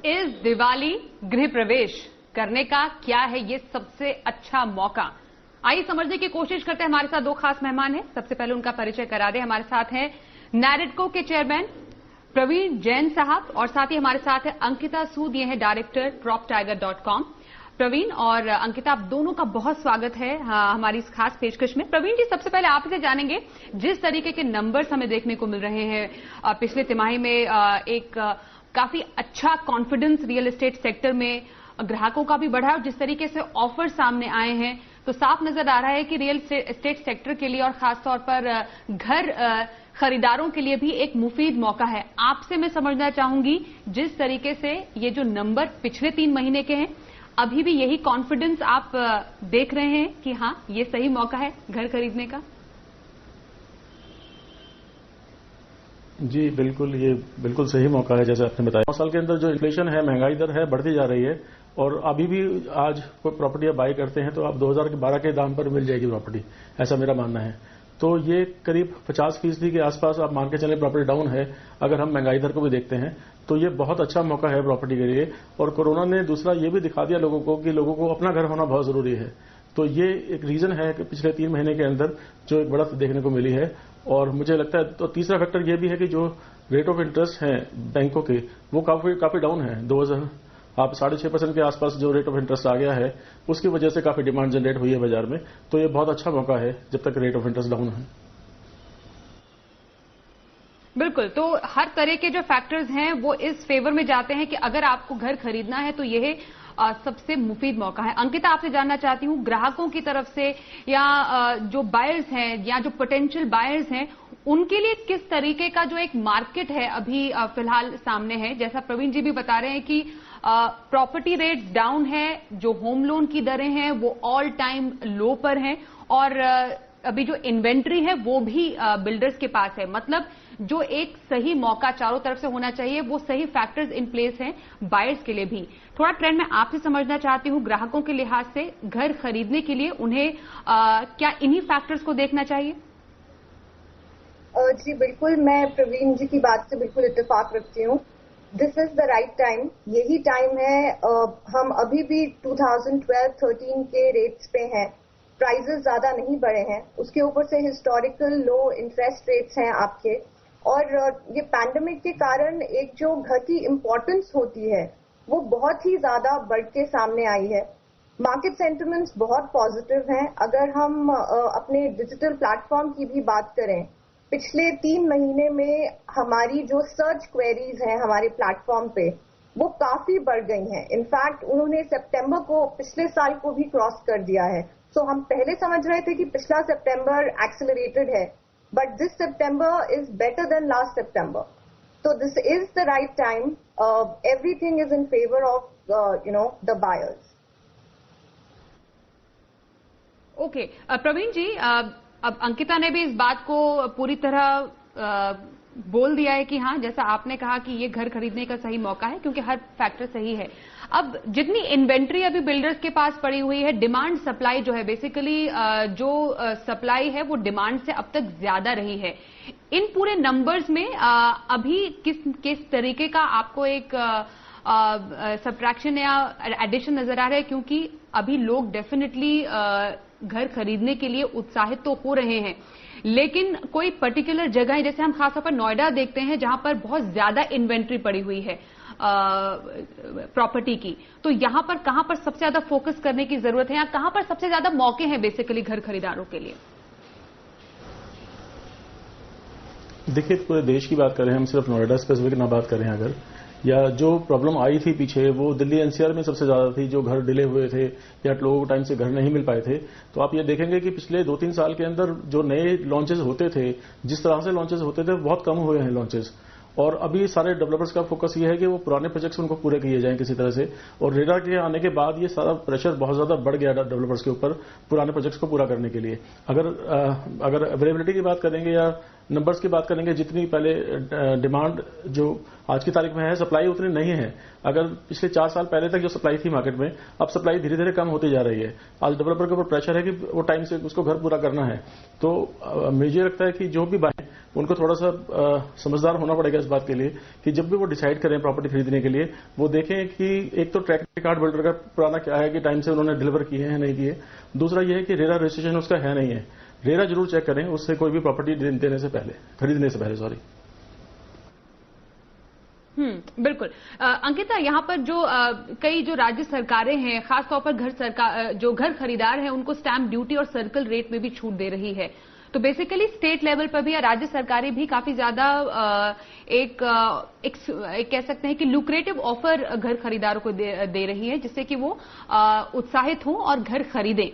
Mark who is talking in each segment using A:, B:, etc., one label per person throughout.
A: इस दिवाली गृह प्रवेश करने का क्या है ये सबसे अच्छा मौका? आइए समझने की कोशिश करते हैं। हमारे साथ दो खास मेहमान हैं। सबसे पहले उनका परिचय करा दें। हमारे साथ हैं नैरेडको के चेयरमैन प्रवीण जैन साहब और साथ ही हमारे साथ है अंकिता सूद, ये है डायरेक्टर PropTiger.com। प्रवीण और अंकिता, आप दोनों का बहुत स्वागत है हमारी इस खास पेशकश में। प्रवीण जी, सबसे पहले आप से जानेंगे, जिस तरीके के नंबर्स हमें देखने को मिल रहे हैं पिछले तिमाही में, एक काफी अच्छा कॉन्फिडेंस रियल एस्टेट सेक्टर में ग्राहकों का भी बढ़ा है और जिस तरीके से ऑफर सामने आए हैं तो साफ नजर आ रहा है कि रियल एस्टेट सेक्टर के लिए और खासतौर पर घर खरीदारों के लिए भी एक मुफीद मौका है। आपसे मैं समझना चाहूंगी, जिस तरीके से ये जो नंबर पिछले 3 महीने के हैं, अभी भी यही कॉन्फिडेंस आप देख रहे हैं कि हाँ ये सही मौका है घर खरीदने का?
B: जी बिल्कुल, ये बिल्कुल सही मौका है। जैसे आपने बताया, 9 साल के अंदर जो इन्फ्लेशन है, महंगाई दर है, बढ़ती जा रही है और अभी भी आज कोई प्रॉपर्टी आप बाई करते हैं तो आप 2012 के दाम पर मिल जाएगी प्रॉपर्टी, ऐसा मेरा मानना है। तो ये करीब 50% के आसपास आप मान के चले प्रॉपर्टी डाउन है। अगर हम महंगाई दर को भी देखते हैं तो ये बहुत अच्छा मौका है प्रॉपर्टी के लिए। और कोरोना ने दूसरा ये भी दिखा दिया लोगों को कि लोगों को अपना घर होना बहुत जरूरी है। तो ये एक रीजन है कि पिछले 3 महीने के अंदर जो एक बढ़त देखने को मिली है। और मुझे लगता है तो तीसरा फैक्टर ये भी है कि जो रेट ऑफ इंटरेस्ट है बैंकों के, वो काफी डाउन है। 2000 आप 6.5% के आसपास जो रेट ऑफ इंटरेस्ट आ गया है, उसकी वजह से काफी डिमांड जनरेट हुई है बाजार में। तो ये बहुत अच्छा मौका है जब तक रेट ऑफ इंटरेस्ट डाउन है।
A: बिल्कुल, तो हर तरह के जो फैक्टर्स हैं वो इस फेवर में जाते हैं कि अगर आपको घर खरीदना है तो यह सबसे मुफीद मौका है। अंकिता, आपसे जानना चाहती हूं, ग्राहकों की तरफ से या जो बायर्स हैं या जो पोटेंशियल बायर्स हैं, उनके लिए किस तरीके का जो एक मार्केट है अभी फिलहाल सामने है? जैसा प्रवीण जी भी बता रहे हैं कि प्रॉपर्टी रेट्स डाउन है, जो होम लोन की दरें हैं वो ऑल टाइम लो पर हैं और अभी जो इन्वेंट्री है वो भी बिल्डर्स के पास है। मतलब जो एक सही मौका चारों तरफ से होना चाहिए, वो सही फैक्टर्स इन प्लेस हैं बायर्स के लिए भी। थोड़ा ट्रेंड में आपसे समझना चाहती हूं, ग्राहकों के लिहाज से घर खरीदने के लिए उन्हें क्या इन्हीं फैक्टर्स को देखना चाहिए?
C: जी बिल्कुल, मैं प्रवीण जी की बात से बिल्कुल इत्तेफाक रखती हूँ। This is the right time, यही टाइम है। हम अभी भी 2012-13 के रेट्स पे हैं, प्राइजेस ज्यादा नहीं बढ़े हैं, उसके ऊपर से हिस्टोरिकल लो इंटरेस्ट रेट्स हैं आपके। और ये पैंडेमिक के कारण एक जो घर की इम्पोर्टेंस होती है वो बहुत ही ज्यादा बढ़ के सामने आई है। मार्केट सेंटिमेंट्स बहुत पॉजिटिव हैं। अगर हम अपने डिजिटल प्लेटफॉर्म की भी बात करें, पिछले 3 महीने में हमारी जो सर्च क्वेरीज हैं हमारे प्लेटफॉर्म पे, वो काफी बढ़ गई हैं। इनफैक्ट उन्होंने सितंबर को पिछले साल को भी क्रॉस कर दिया है। सो हम पहले समझ रहे थे कि पिछला सितंबर एक्सेलरेटेड है, but this September is better than last September. तो this is the right time. Everything is in favour of the buyers.
A: Okay, Praveen ji, अब अंकिता ने भी इस बात को पूरी तरह बोल दिया है कि हाँ, जैसा आपने कहा कि ये घर खरीदने का सही मौका है क्योंकि हर फैक्टर सही है। अब जितनी इन्वेंट्री अभी बिल्डर्स के पास पड़ी हुई है, डिमांड सप्लाई जो है, बेसिकली जो सप्लाई है वो डिमांड से अब तक ज्यादा रही है। इन पूरे नंबर्स में अभी किस तरीके का आपको एक सब्ट्रैक्शन या एडिशन नजर आ रहा है? क्योंकि अभी लोग डेफिनेटली घर खरीदने के लिए उत्साहित तो हो रहे हैं, लेकिन कोई पर्टिकुलर जगह है, जैसे हम खासतौर पर नोएडा देखते हैं जहां पर बहुत ज्यादा इन्वेंट्री पड़ी हुई है प्रॉपर्टी की, तो यहां पर कहां पर सबसे ज्यादा फोकस करने की जरूरत है या कहां पर सबसे ज्यादा मौके हैं बेसिकली घर खरीदारों के लिए?
B: देखिए, पूरे देश की बात करें, हम सिर्फ नोएडा स्पेसिफिक ना बात करें अगर, या जो प्रॉब्लम आई थी पीछे वो दिल्ली एनसीआर में सबसे ज्यादा थी, जो घर डिले हुए थे या लोगों को टाइम से घर नहीं मिल पाए थे। तो आप ये देखेंगे कि पिछले 2-3 साल के अंदर जो नए लॉन्चेस होते थे, जिस तरह से लॉन्चेस होते थे, बहुत कम हुए हैं लॉन्चेस। और अभी सारे डेवलपर्स का फोकस ये है कि वो पुराने प्रोजेक्ट्स उनको पूरे किए जाएं किसी तरह से। और रेरा के आने के बाद ये सारा प्रेशर बहुत ज्यादा बढ़ गया डेवलपर्स के ऊपर पुराने प्रोजेक्ट्स को पूरा करने के लिए। अगर अवेलेबिलिटी की बात करेंगे या नंबर्स की बात करेंगे, जितनी पहले डिमांड जो आज की तारीख में है, सप्लाई उतनी नहीं है। अगर पिछले 4 साल पहले तक जो सप्लाई थी मार्केट में, अब सप्लाई धीरे धीरे कम होती जा रही है। आज डेवलपर के ऊपर प्रेशर है कि वो टाइम से उसको घर पूरा करना है। तो मुझे लगता है कि जो भी बाय उनको थोड़ा सा समझदार होना पड़ेगा इस बात के लिए कि जब भी वो डिसाइड करें प्रॉपर्टी खरीदने के लिए, वो देखें कि एक तो ट्रैक रिकॉर्ड बिल्डर का पुराना क्या है कि टाइम से उन्होंने डिलीवर किए हैं नहीं किए, दूसरा ये है कि रेरा रजिस्ट्रेशन उसका है नहीं है। रेरा जरूर चेक करें उससे कोई भी प्रॉपर्टी देने से पहले, खरीदने से पहले, सॉरी।
A: बिल्कुल। अंकिता, यहाँ पर जो कई जो राज्य सरकारें हैं, खासतौर पर जो घर खरीदार हैं, उनको स्टैंप ड्यूटी और सर्कल रेट में भी छूट दे रही है। तो बेसिकली स्टेट लेवल पर भी या राज्य सरकारें भी काफी ज्यादा एक कह सकते हैं कि लुक्रेटिव ऑफर घर खरीदारों को दे रही है, जिससे कि वो उत्साहित हों और घर खरीदें।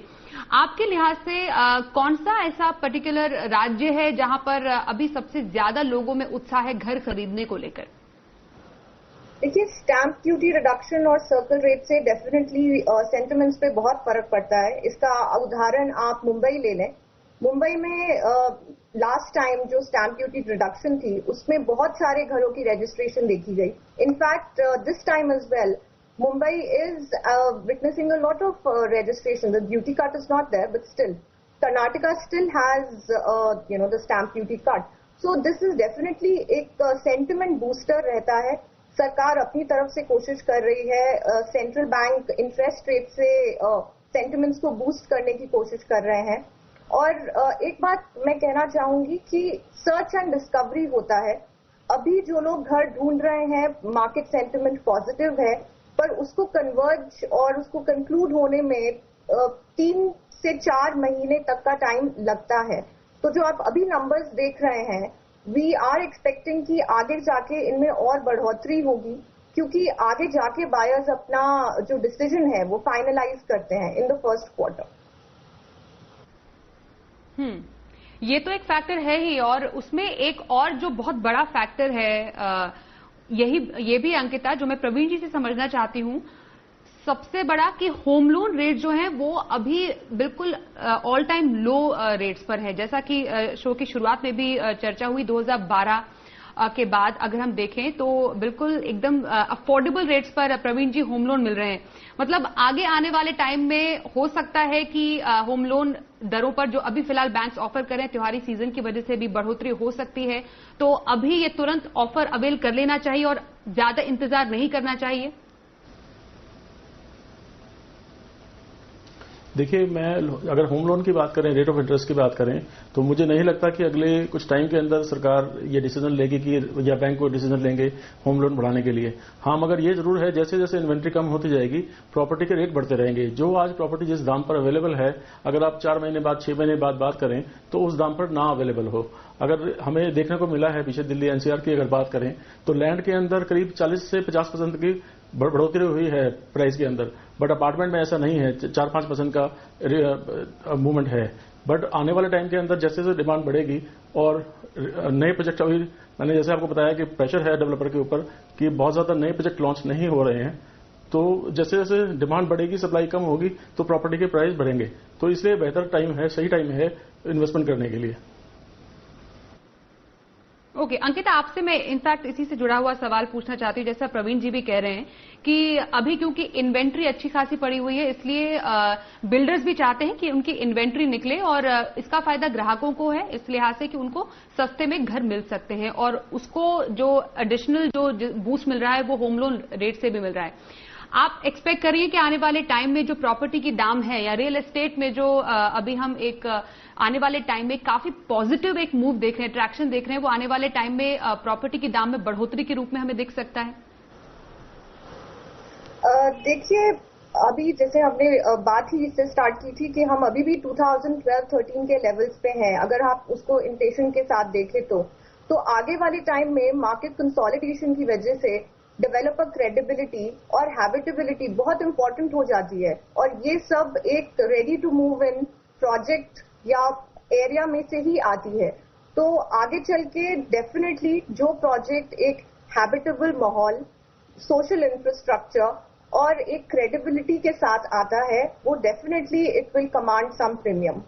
A: आपके लिहाज से कौन सा ऐसा पर्टिकुलर राज्य है जहां पर अभी सबसे ज्यादा लोगों में उत्साह है घर खरीदने को लेकर?
C: देखिए, स्टैंप ड्यूटी रिडक्शन और सर्कल रेट से डेफिनेटली सेंटिमेंट्स पे बहुत फर्क पड़ता है। इसका उदाहरण आप मुंबई ले लें। मुंबई में लास्ट टाइम जो स्टैंप ड्यूटी रिडक्शन थी, उसमें बहुत सारे घरों की रजिस्ट्रेशन देखी गई। In fact this time as well Mumbai is witnessing a lot of registration. The duty cut is not there, but still, Karnataka still has, the stamp duty cut. So this is definitely एक sentiment booster रहता है। सरकार अपनी तरफ से कोशिश कर रही है, सेंट्रल बैंक इंटरेस्ट रेट से सेंटिमेंट्स को बूस्ट करने की कोशिश कर रहे हैं। और एक बात मैं कहना चाहूंगी कि सर्च एंड डिस्कवरी होता है। अभी जो लोग घर ढूंढ रहे हैं, मार्केट सेंटिमेंट पॉजिटिव है, पर उसको कन्वर्ज और उसको कंक्लूड होने में 3 से 4 महीने तक का टाइम लगता है। तो जो आप अभी नंबर्स देख रहे हैं, वी आर एक्सपेक्टिंग कि आगे जाके इनमें और बढ़ोतरी होगी, क्योंकि आगे जाके बायर्स अपना जो डिसीजन है वो फाइनलाइज करते हैं इन द फर्स्ट क्वार्टर।
A: ये तो एक फैक्टर है ही, और उसमें एक और जो बहुत बड़ा फैक्टर है ये भी अंकिता, जो मैं प्रवीण जी से समझना चाहती हूं, सबसे बड़ा कि होम लोन रेट जो है वो अभी बिल्कुल ऑल टाइम लो रेट्स पर है। जैसा कि शो की शुरुआत में भी चर्चा हुई, 2012 के बाद अगर हम देखें तो बिल्कुल एकदम अफोर्डेबल रेट्स पर प्रवीण जी होम लोन मिल रहे हैं। मतलब आगे आने वाले टाइम में हो सकता है कि होम लोन दरों पर जो अभी फिलहाल बैंक्स ऑफर करें, त्योहारी सीजन की वजह से भी बढ़ोतरी हो सकती है। तो अभी ये तुरंत ऑफर अवेल कर लेना चाहिए और ज्यादा इंतजार नहीं करना चाहिए।
B: देखिए, मैं अगर होम लोन की बात करें, रेट ऑफ इंटरेस्ट की बात करें, तो मुझे नहीं लगता कि अगले कुछ टाइम के अंदर सरकार ये डिसीजन लेगी कि या बैंक को डिसीजन लेंगे होम लोन बढ़ाने के लिए। हाँ, मगर ये जरूर है जैसे जैसे इन्वेंट्री कम होती जाएगी प्रॉपर्टी के रेट बढ़ते रहेंगे। जो आज प्रॉपर्टी जिस दाम पर अवेलेबल है, अगर आप 4 महीने बाद 6 महीने बाद बात करें तो उस दाम पर ना अवेलेबल हो। अगर हमें देखने को मिला है पीछे दिल्ली एनसीआर की अगर बात करें तो लैंड के अंदर करीब 40 से 50% की बढ़ोतरी हुई है प्राइस के अंदर, बट अपार्टमेंट में ऐसा नहीं है, 4-5% का मूवमेंट है। बट आने वाले टाइम के अंदर जैसे जैसे डिमांड बढ़ेगी और नए प्रोजेक्ट, अभी मैंने जैसे आपको बताया कि प्रेशर है डेवलपर के ऊपर कि बहुत ज्यादा नए प्रोजेक्ट लॉन्च नहीं हो रहे हैं, तो जैसे जैसे डिमांड बढ़ेगी, सप्लाई कम होगी, तो प्रॉपर्टी के प्राइस बढ़ेंगे। तो इसलिए बेहतर टाइम है, सही टाइम है इन्वेस्टमेंट करने के लिए।
A: ओके, अंकिता, आपसे मैं इनफैक्ट इसी से जुड़ा हुआ सवाल पूछना चाहती हूँ। जैसा प्रवीण जी भी कह रहे हैं कि अभी क्योंकि इन्वेंट्री अच्छी खासी पड़ी हुई है, इसलिए बिल्डर्स भी चाहते हैं कि उनकी इन्वेंट्री निकले और इसका फायदा ग्राहकों को है, इस लिहाज से कि उनको सस्ते में घर मिल सकते हैं और उसको जो एडिशनल जो बूस्ट मिल रहा है वो होम लोन रेट से भी मिल रहा है। आप एक्सपेक्ट करिए कि आने वाले टाइम में जो प्रॉपर्टी की दाम है या रियल एस्टेट में जो अभी हम एक आने वाले टाइम में काफी पॉजिटिव एक मूव देख रहे हैं, ट्रैक्शन देख रहे हैं, वो आने वाले टाइम में प्रॉपर्टी की दाम में बढ़ोतरी के रूप में हमें दिख सकता है?
C: देखिए, अभी जैसे हमने बात ही इससे स्टार्ट की थी कि हम अभी भी 2012-13 के लेवल्स पे हैं। अगर आप उसको इन्फ्लेशन के साथ देखें तो आगे वाले टाइम में मार्केट कंसोलिडेशन की वजह से डेवलपर क्रेडिबिलिटी और हैबिटेबिलिटी बहुत इंपॉर्टेंट हो जाती है, और ये सब एक ready to move in project या एरिया में से ही आती है। तो आगे चल के डेफिनेटली जो प्रोजेक्ट एक हैबिटेबल माहौल, सोशल इंफ्रास्ट्रक्चर और एक क्रेडिबिलिटी के साथ आता है, वो definitely it will command some premium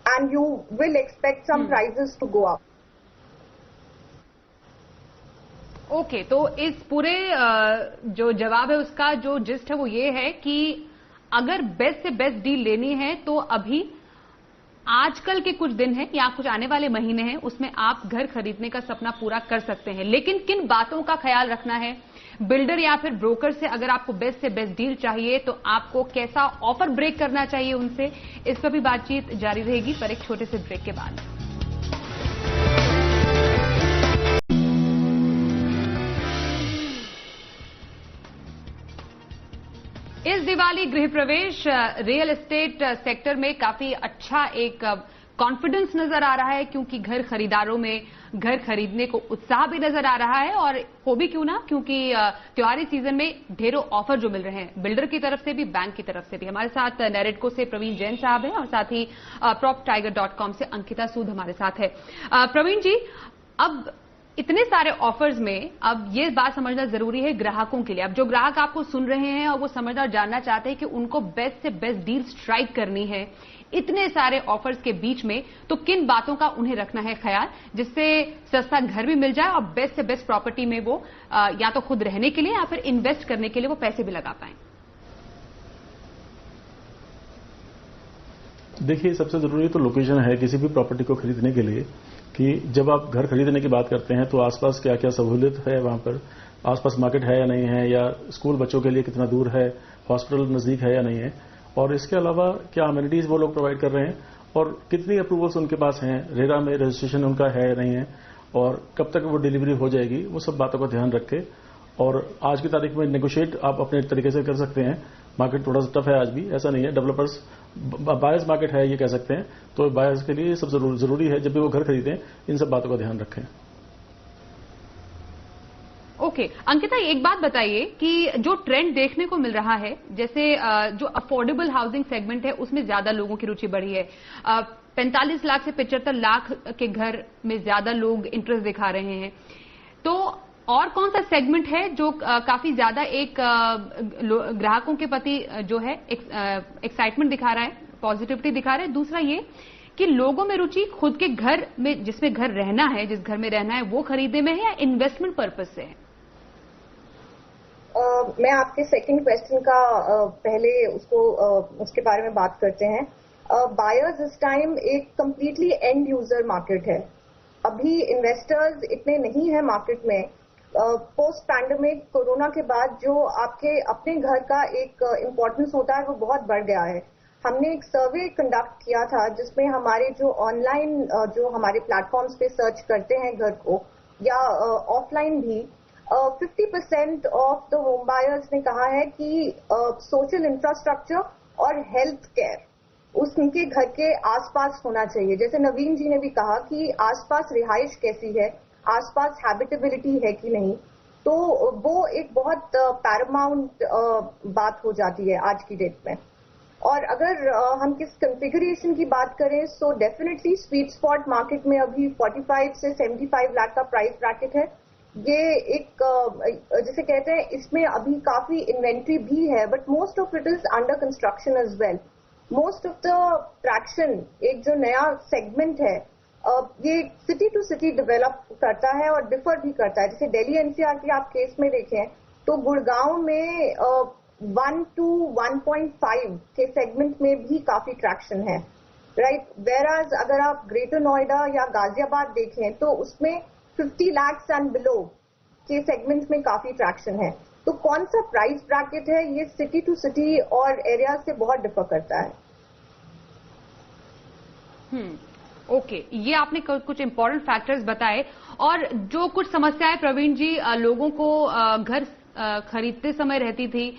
C: and you will expect some prices to go up.
A: Okay, तो इस पूरे जो जवाब है उसका जो जिस्ट है वो ये है कि अगर बेस्ट से बेस्ट डील लेनी है तो अभी आजकल के कुछ दिन हैं या कुछ आने वाले महीने हैं, उसमें आप घर खरीदने का सपना पूरा कर सकते हैं, लेकिन किन बातों का ख्याल रखना है? बिल्डर या फिर ब्रोकर से अगर आपको बेस्ट से बेस्ट डील चाहिए तो आपको कैसा ऑफर ब्रेक करना चाहिए उनसे, इस पर भी बातचीत जारी रहेगी, पर एक छोटे से ब्रेक के बाद। इस दिवाली गृह प्रवेश रियल एस्टेट सेक्टर में काफी अच्छा एक कॉन्फिडेंस नजर आ रहा है, क्योंकि घर खरीदारों में घर खरीदने को उत्साह भी नजर आ रहा है, और हो भी क्यों ना, क्योंकि त्योहारी सीजन में ढेरों ऑफर जो मिल रहे हैं बिल्डर की तरफ से भी, बैंक की तरफ से भी। हमारे साथ नैरेडको से प्रवीण जैन साहब हैं और साथ ही proptiger.com से अंकिता सूद हमारे साथ है। प्रवीण जी, अब इतने सारे ऑफर्स में अब ये बात समझना जरूरी है ग्राहकों के लिए। अब जो ग्राहक आपको सुन रहे हैं और वो समझना और जानना चाहते हैं कि उनको बेस्ट से बेस्ट डील स्ट्राइक करनी है इतने सारे ऑफर्स के बीच में, तो किन बातों का उन्हें रखना है ख्याल, जिससे सस्ता घर भी मिल जाए और बेस्ट से बेस्ट प्रॉपर्टी में वो या तो खुद रहने के लिए या फिर इन्वेस्ट करने के लिए वो पैसे भी लगा पाए?
B: देखिए, सबसे जरूरी तो लोकेशन है किसी भी प्रॉपर्टी को खरीदने के लिए, कि जब आप घर खरीदने की बात करते हैं तो आसपास क्या क्या सहूलियत है, वहां पर आसपास मार्केट है या नहीं है, या स्कूल बच्चों के लिए कितना दूर है, हॉस्पिटल नजदीक है या नहीं है, और इसके अलावा क्या अमेनिटीज वो लोग प्रोवाइड कर रहे हैं, और कितनी अप्रूवल्स उनके पास हैं, रेरा में रजिस्ट्रेशन उनका है या नहीं है, और कब तक वो डिलीवरी हो जाएगी, वो सब बातों का ध्यान रखें। और आज की तारीख में नेगोशिएट आप अपने तरीके से कर सकते हैं। मार्केट थोड़ा सा टफ है आज भी, ऐसा नहीं है, डेवलपर्स बायर्स मार्केट है ये कह सकते हैं, तो बायर्स के लिए सब जरूरी है जब भी वो घर खरीदें इन सब बातों का ध्यान रखें।
A: ओके, अंकिता एक बात बताइए कि जो ट्रेंड देखने को मिल रहा है, जैसे जो अफोर्डेबल हाउसिंग सेगमेंट है उसमें ज्यादा लोगों की रुचि बढ़ी है, 45 लाख से 75 लाख के घर में ज्यादा लोग इंटरेस्ट दिखा रहे हैं, तो और कौन सा सेगमेंट है जो काफी ज्यादा एक ग्राहकों के प्रति जो है एक्साइटमेंट दिखा रहा है, पॉजिटिविटी दिखा रहा है? दूसरा ये कि लोगों में रुचि खुद के घर में, जिसमें घर रहना है, जिस घर में रहना है वो खरीदने में है या इन्वेस्टमेंट पर्पज से है?
C: मैं आपके सेकंड क्वेश्चन का पहले उसके बारे में बात करते हैं। बायर्स इस टाइम एक कंप्लीटली एंड यूजर मार्केट है। अभी इन्वेस्टर्स इतने नहीं है मार्केट में। पोस्ट पैंडेमिक कोरोना के बाद जो आपके अपने घर का एक इम्पोर्टेंस होता है वो बहुत बढ़ गया है। हमने एक सर्वे कंडक्ट किया था जिसमें हमारे जो ऑनलाइन जो हमारे प्लेटफॉर्म्स पे सर्च करते हैं घर को, या ऑफलाइन भी, 50% ऑफ द होम बायर्स ने कहा है कि सोशल इंफ्रास्ट्रक्चर और हेल्थ केयर उनके घर के आसपास होना चाहिए। जैसे नवीन जी ने भी कहा कि आसपास रिहाइश कैसी है, आसपास हैबिटेबिलिटी है कि नहीं, तो वो एक बहुत पैरामाउंट बात हो जाती है आज की डेट में। और अगर हम किस कॉन्फ़िगरेशन की बात करें, so definitely sweet spot market में अभी 45 से 75 लाख का प्राइस ब्रैकेट है। ये एक जिसे कहते हैं, इसमें अभी काफी इन्वेंट्री भी है, but most of it is under construction as well. Most of the traction, एक जो नया सेगमेंट है, ये सिटी टू सिटी डेवलप करता है और डिफर भी करता है। जैसे दिल्ली एनसीआर की आप केस में देखें तो गुड़गांव में 1 to 1.5 के सेगमेंट में भी काफी ट्रैक्शन है, राइट। वेराज अगर आप ग्रेटर नोएडा या गाजियाबाद देखें तो उसमें 50 लाख एंड बिलो के सेगमेंट में काफी ट्रैक्शन है। तो कौन सा प्राइस ब्रैकेट है, ये सिटी टू सिटी और एरिया से बहुत डिफर करता है।
A: ओके, ये आपने कुछ इंपॉर्टेंट फैक्टर्स बताए। और जो कुछ समस्याएं प्रवीण जी लोगों को घर खरीदते समय रहती थी,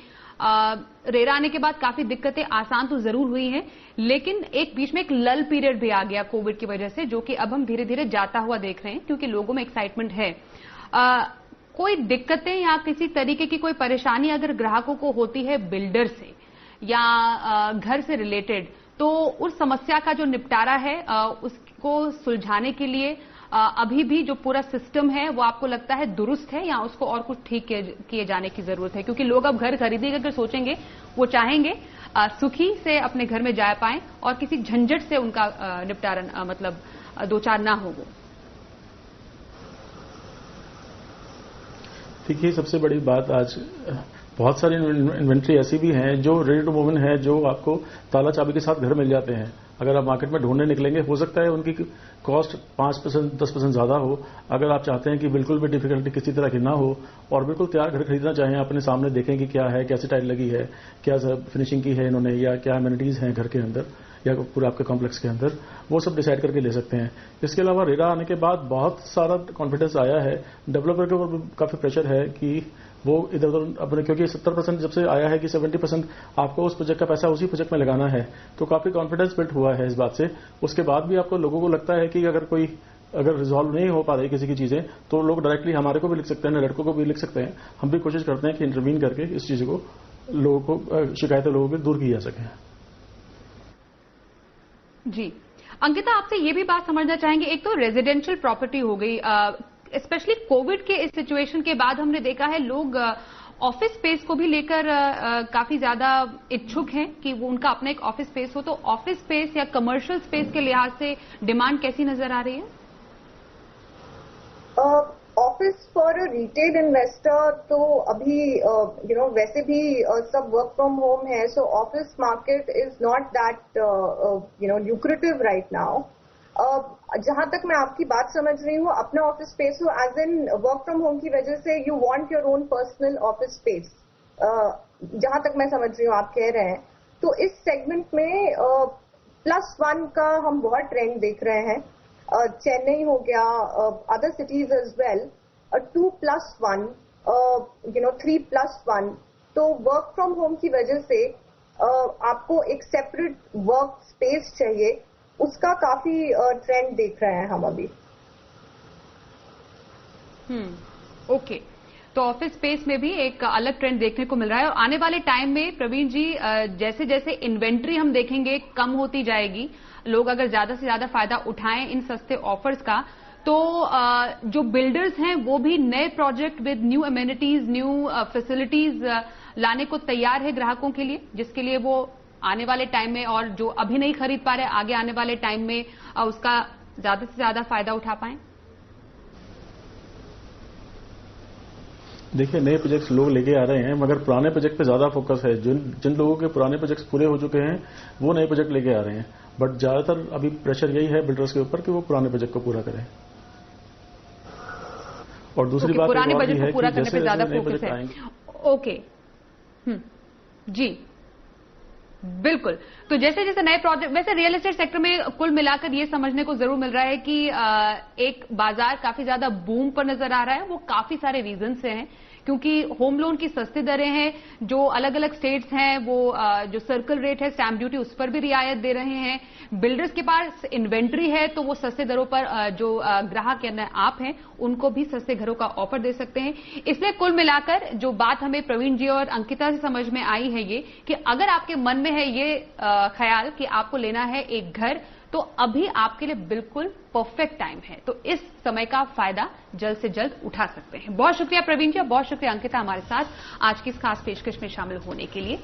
A: रेरा आने के बाद काफी दिक्कतें आसान तो जरूर हुई हैं, लेकिन एक बीच में एक लल पीरियड भी आ गया कोविड की वजह से, जो कि अब हम धीरे धीरे जाता हुआ देख रहे हैं, क्योंकि लोगों में एक्साइटमेंट है। कोई दिक्कतें या किसी तरीके की कोई परेशानी अगर ग्राहकों को होती है बिल्डर से या घर से रिलेटेड, तो उस समस्या का जो निपटारा है उसको सुलझाने के लिए अभी भी जो पूरा सिस्टम है वो आपको लगता है दुरुस्त है, या उसको और कुछ ठीक किए जाने की जरूरत है? क्योंकि लोग अब घर खरीदेंगे अगर सोचेंगे, वो चाहेंगे सुखी से अपने घर में जा पाएं और किसी झंझट से उनका निपटारा मतलब दो चार ना हो। वो
B: देखिए, सबसे बड़ी बात, आज बहुत सारी इन्वेंट्री ऐसी भी हैं जो रेडी टू मूव इन है, जो आपको ताला चाबी के साथ घर मिल जाते हैं। अगर आप मार्केट में ढूंढने निकलेंगे, हो सकता है उनकी कॉस्ट 5% 10% ज्यादा हो। अगर आप चाहते हैं कि बिल्कुल भी डिफिकल्टी किसी तरह की ना हो और बिल्कुल तैयार घर खरीदना चाहें, अपने सामने देखें कि क्या है, कैसी टाइल लगी है, क्या फिनिशिंग की है इन्होंने, या क्या एमिनिटीज हैं घर के अंदर या पूरे आपके कॉम्प्लेक्स के अंदर, वो सब डिसाइड करके ले सकते हैं। इसके अलावा रेरा आने के बाद बहुत सारा कॉन्फिडेंस आया है, डेवलपर के ऊपर काफी प्रेशर है कि वो इधर उधर अपने, क्योंकि 70% जब से आया है कि 70% आपको उस प्रोजेक्ट का पैसा उसी प्रोजेक्ट में लगाना है, तो काफी कॉन्फिडेंस बिल्ड हुआ है इस बात से। उसके बाद भी आपको लोगों को लगता है कि अगर रिजॉल्व नहीं हो पा रही किसी की चीजें, तो लोग डायरेक्टली हमारे को भी लिख सकते हैं, लड़कों को भी लिख सकते हैं। हम भी कोशिश करते हैं कि इंटरवीन करके इस चीज को लोगों को, शिकायतें लोगों की दूर की जा सके।
A: जी अंकिता, आपसे ये भी बात समझना चाहेंगे, एक तो रेजिडेंशियल प्रॉपर्टी हो गई, स्पेशली कोविड के इस सिचुएशन के बाद हमने देखा है लोग ऑफिस स्पेस को भी लेकर काफी ज्यादा इच्छुक हैं कि वो उनका अपना एक ऑफिस स्पेस हो। तो ऑफिस स्पेस या कमर्शियल स्पेस के लिहाज से डिमांड कैसी नजर आ रही है?
C: Office for a retail investor तो अभी वैसे भी सब वर्क फ्रॉम होम है, so office market is not that lucrative right now. जहां तक मैं आपकी बात समझ रही हूँ, अपना ऑफिस स्पेस हो as in work from home की वजह से you want your own personal office space, जहां तक मैं समझ रही हूँ आप कह रहे हैं। तो इस सेगमेंट में +1 का हम बहुत ट्रेंड देख रहे हैं। चेन्नई हो गया, अदर सिटीज एज वेल, 2+1, 3+1। तो वर्क फ्रॉम होम की वजह से आपको एक सेपरेट वर्क स्पेस चाहिए, उसका काफी ट्रेंड देख रहे हैं हम अभी।
A: ओके, तो ऑफिस स्पेस में भी एक अलग ट्रेंड देखने को मिल रहा है। और आने वाले टाइम में प्रवीण जी, जैसे जैसे इन्वेंट्री हम देखेंगे कम होती जाएगी, लोग अगर ज्यादा से ज्यादा फायदा उठाएं इन सस्ते ऑफर्स का, तो जो बिल्डर्स हैं वो भी नए project with new amenities, new facilities लाने को तैयार है ग्राहकों के लिए, जिसके लिए वो आने वाले टाइम में, और जो अभी नहीं खरीद पा रहे आगे आने वाले टाइम में उसका ज्यादा से ज्यादा फायदा उठा पाएं।
B: देखिए, नए प्रोजेक्ट्स लोग लेके आ रहे हैं, मगर पुराने प्रोजेक्ट पे ज्यादा फोकस है। जिन लोगों के पुराने प्रोजेक्ट्स पूरे हो चुके हैं वो नए प्रोजेक्ट लेके आ रहे हैं, बट ज्यादातर अभी प्रेशर यही है बिल्डर्स के ऊपर कि वो पुराने प्रोजेक्ट को पूरा करें। और दूसरी बात
A: पुराने
B: और भी
A: बजट
B: है
A: को पूरा
B: कि
A: करने पे ज्यादा फोकस है। ओके, जी बिल्कुल। तो जैसे जैसे नए प्रोजेक्ट, वैसे रियल एस्टेट सेक्टर में कुल मिलाकर ये समझने को जरूर मिल रहा है कि एक बाजार काफी ज्यादा बूम पर नजर आ रहा है। वो काफी सारे रीजन से हैं, क्योंकि होम लोन की सस्ती दरें हैं, जो अलग अलग स्टेट्स हैं वो जो सर्कल रेट है, स्टैंप ड्यूटी, उस पर भी रियायत दे रहे हैं। बिल्डर्स के पास इन्वेंट्री है, तो वो सस्ते दरों पर जो ग्राहक यानी आप हैं उनको भी सस्ते घरों का ऑफर दे सकते हैं। इसलिए कुल मिलाकर जो बात हमें प्रवीण जी और अंकिता से समझ में आई है ये कि अगर आपके मन में है ये ख्याल कि आपको लेना है एक घर, तो अभी आपके लिए बिल्कुल परफेक्ट टाइम है। तो इस समय का फायदा जल्द से जल्द उठा सकते हैं। बहुत शुक्रिया प्रवीण जी, बहुत शुक्रिया अंकिता हमारे साथ आज की इस खास पेशकश में शामिल होने के लिए।